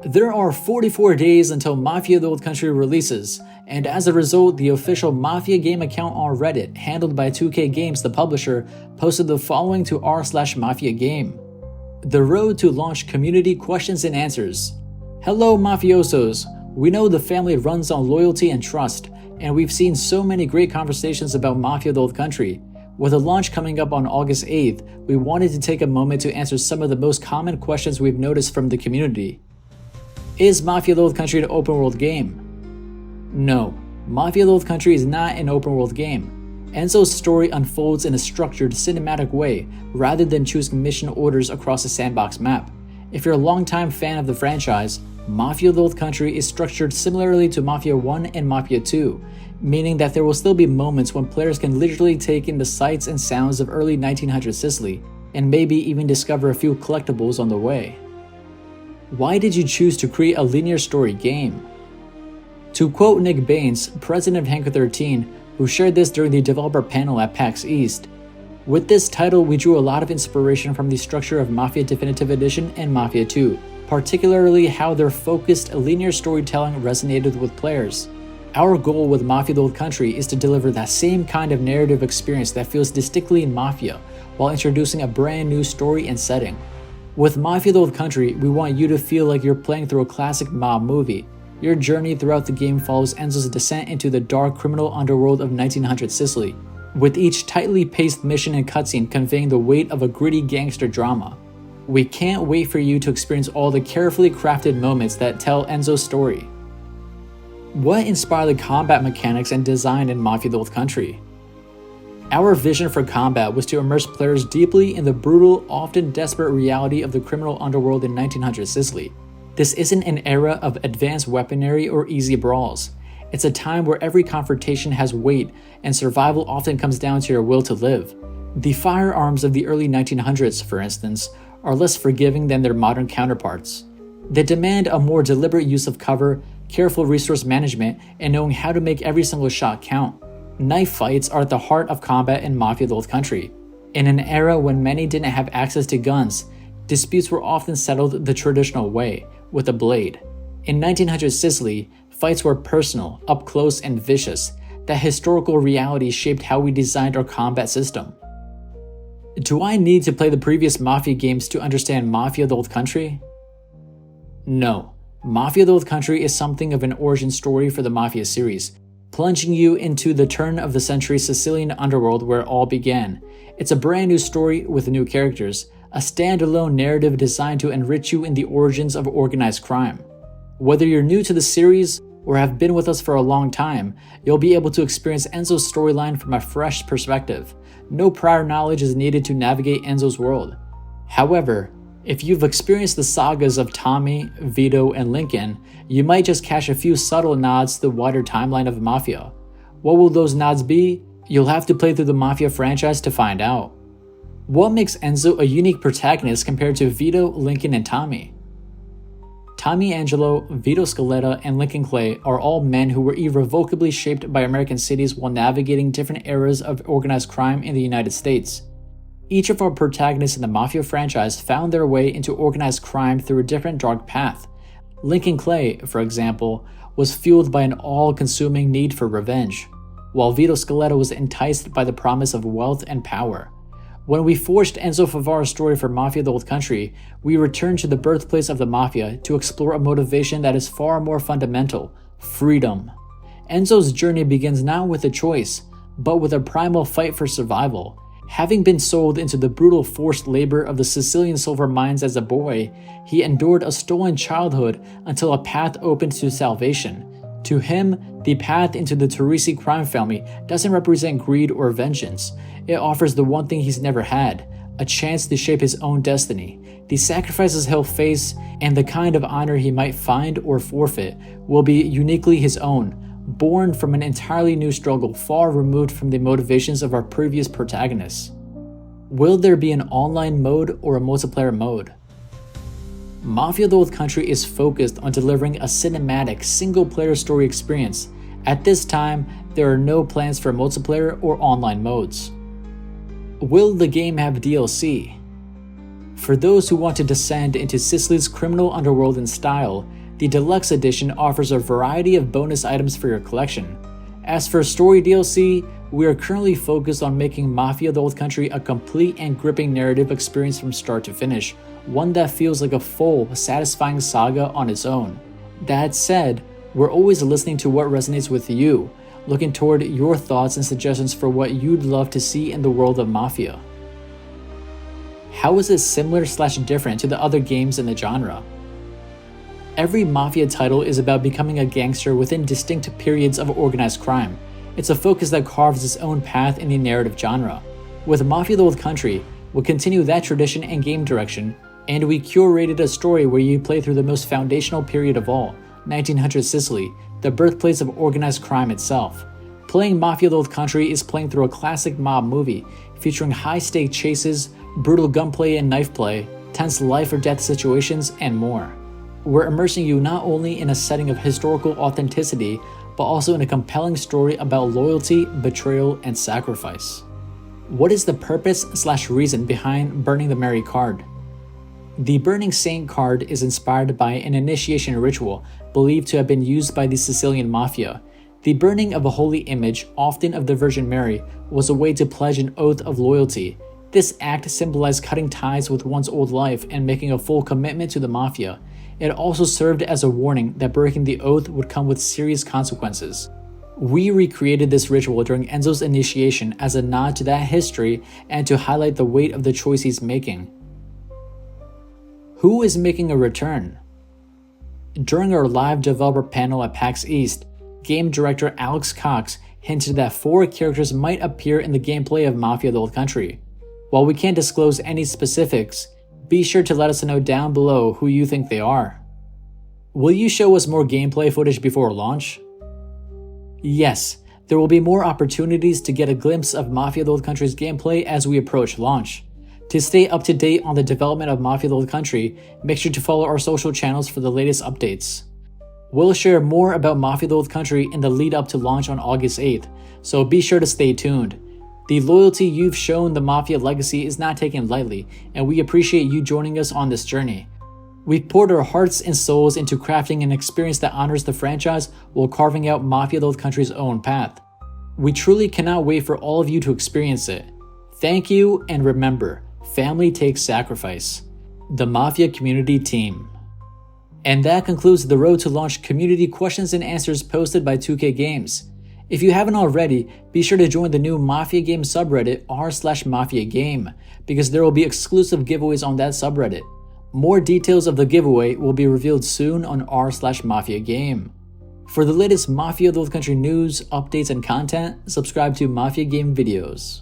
There are 44 days until Mafia The Old Country releases, and as a result, the official Mafia Game account on Reddit, handled by 2K Games, the publisher, posted the following to r/MafiaGame. The road to launch community questions and answers. Hello mafiosos, we know the family runs on loyalty and trust, and we've seen so many great conversations about Mafia The Old Country. With the launch coming up on August 8th, we wanted to take a moment to answer some of the most common questions we've noticed from the community. Is Mafia The Old Country an open world game? No, Mafia The Old Country is not an open world game. Enzo's story unfolds in a structured, cinematic way, rather than choosing mission orders across a sandbox map. If you're a longtime fan of the franchise, Mafia The Old Country is structured similarly to Mafia 1 and Mafia 2, meaning that there will still be moments when players can literally take in the sights and sounds of early 1900s Sicily, and maybe even discover a few collectibles on the way. Why did you choose to create a linear story game? To quote Nick Baines, president of Hangar 13, who shared this during the developer panel at PAX East, "With this title, we drew a lot of inspiration from the structure of Mafia Definitive Edition and Mafia 2, particularly how their focused linear storytelling resonated with players. Our goal with Mafia The Old Country is to deliver that same kind of narrative experience that feels distinctly in Mafia, while introducing a brand new story and setting. With Mafia The Old Country, we want you to feel like you're playing through a classic mob movie. Your journey throughout the game follows Enzo's descent into the dark criminal underworld of 1900 Sicily, with each tightly paced mission and cutscene conveying the weight of a gritty gangster drama. We can't wait for you to experience all the carefully crafted moments that tell Enzo's story." What inspired the combat mechanics and design in Mafia The Old Country? Our vision for combat was to immerse players deeply in the brutal, often desperate reality of the criminal underworld in 1900 Sicily. This isn't an era of advanced weaponry or easy brawls. It's a time where every confrontation has weight, and survival often comes down to your will to live. The firearms of the early 1900s, for instance, are less forgiving than their modern counterparts. They demand a more deliberate use of cover, careful resource management, and knowing how to make every single shot count. Knife fights are at the heart of combat in Mafia The Old Country. In an era when many didn't have access to guns, disputes were often settled the traditional way, with a blade. In 1900 Sicily, fights were personal, up close, and vicious. That historical reality shaped how we designed our combat system. Do I need to play the previous Mafia games to understand Mafia The Old Country? No. Mafia The Old Country is something of an origin story for the Mafia series, plunging you into the turn-of-the-century Sicilian underworld where it all began. It's a brand new story with new characters, a standalone narrative designed to enrich you in the origins of organized crime. Whether you're new to the series or have been with us for a long time, you'll be able to experience Enzo's storyline from a fresh perspective. No prior knowledge is needed to navigate Enzo's world. However, if you've experienced the sagas of Tommy, Vito, and Lincoln, you might just catch a few subtle nods to the wider timeline of Mafia. What will those nods be? You'll have to play through the Mafia franchise to find out. What makes Enzo a unique protagonist compared to Vito, Lincoln, and Tommy? Tommy Angelo, Vito Scaletta, and Lincoln Clay are all men who were irrevocably shaped by American cities while navigating different eras of organized crime in the United States. Each of our protagonists in the Mafia franchise found their way into organized crime through a different dark path. Lincoln Clay, for example, was fueled by an all-consuming need for revenge, while Vito Scaletta was enticed by the promise of wealth and power. When we forged Enzo Favara's story for Mafia The Old Country, we returned to the birthplace of the Mafia to explore a motivation that is far more fundamental: freedom. Enzo's journey begins not with a choice, but with a primal fight for survival. Having been sold into the brutal forced labor of the Sicilian silver mines as a boy, he endured a stolen childhood until a path opened to salvation. To him, the path into the Torrisi crime family doesn't represent greed or vengeance. It offers the one thing he's never had: a chance to shape his own destiny. The sacrifices he'll face and the kind of honor he might find or forfeit will be uniquely his own, born from an entirely new struggle far removed from the motivations of our previous protagonists. Will there be an online mode or a multiplayer mode? Mafia The Old Country is focused on delivering a cinematic, single-player story experience. At this time, there are no plans for multiplayer or online modes. Will the game have DLC? For those who want to descend into Sicily's criminal underworld in style, the Deluxe Edition offers a variety of bonus items for your collection. As for story DLC, we are currently focused on making Mafia The Old Country a complete and gripping narrative experience from start to finish, one that feels like a full, satisfying saga on its own. That said, we're always listening to what resonates with you, looking toward your thoughts and suggestions for what you'd love to see in the world of Mafia. How is it similar/different to the other games in the genre? Every Mafia title is about becoming a gangster within distinct periods of organized crime. It's a focus that carves its own path in the narrative genre. With Mafia The Old Country, we'll continue that tradition and game direction, and we curated a story where you play through the most foundational period of all, 1900 Sicily, the birthplace of organized crime itself. Playing Mafia The Old Country is playing through a classic mob movie, featuring high-stake chases, brutal gunplay and knife play, tense life-or-death situations, and more. We're immersing you not only in a setting of historical authenticity, but also in a compelling story about loyalty, betrayal, and sacrifice. What is the purpose/reason behind Burning the Mary card? The Burning Saint card is inspired by an initiation ritual believed to have been used by the Sicilian Mafia. The burning of a holy image, often of the Virgin Mary, was a way to pledge an oath of loyalty. This act symbolized cutting ties with one's old life and making a full commitment to the Mafia. It also served as a warning that breaking the oath would come with serious consequences. We recreated this ritual during Enzo's initiation as a nod to that history and to highlight the weight of the choice he's making. Who is making a return? During our live developer panel at PAX East, game director Alex Cox hinted that 4 characters might appear in the gameplay of Mafia The Old Country. While we can't disclose any specifics, be sure to let us know down below who you think they are. Will you show us more gameplay footage before launch? Yes, there will be more opportunities to get a glimpse of Mafia The Old Country's gameplay as we approach launch. To stay up to date on the development of Mafia The Old Country, make sure to follow our social channels for the latest updates. We'll share more about Mafia The Old Country in the lead up to launch on August 8th, so be sure to stay tuned. The loyalty you've shown the Mafia legacy is not taken lightly, and we appreciate you joining us on this journey. We've poured our hearts and souls into crafting an experience that honors the franchise while carving out Mafia The Old Country's own path. We truly cannot wait for all of you to experience it. Thank you, and remember, family takes sacrifice. The Mafia Community Team. And that concludes the Road to Launch community questions and answers posted by 2K Games. If you haven't already, be sure to join the new Mafia Game subreddit r/MafiaGame, because there will be exclusive giveaways on that subreddit. More details of the giveaway will be revealed soon on r/MafiaGame. For the latest Mafia The Old Country news, updates, and content, subscribe to Mafia Game videos.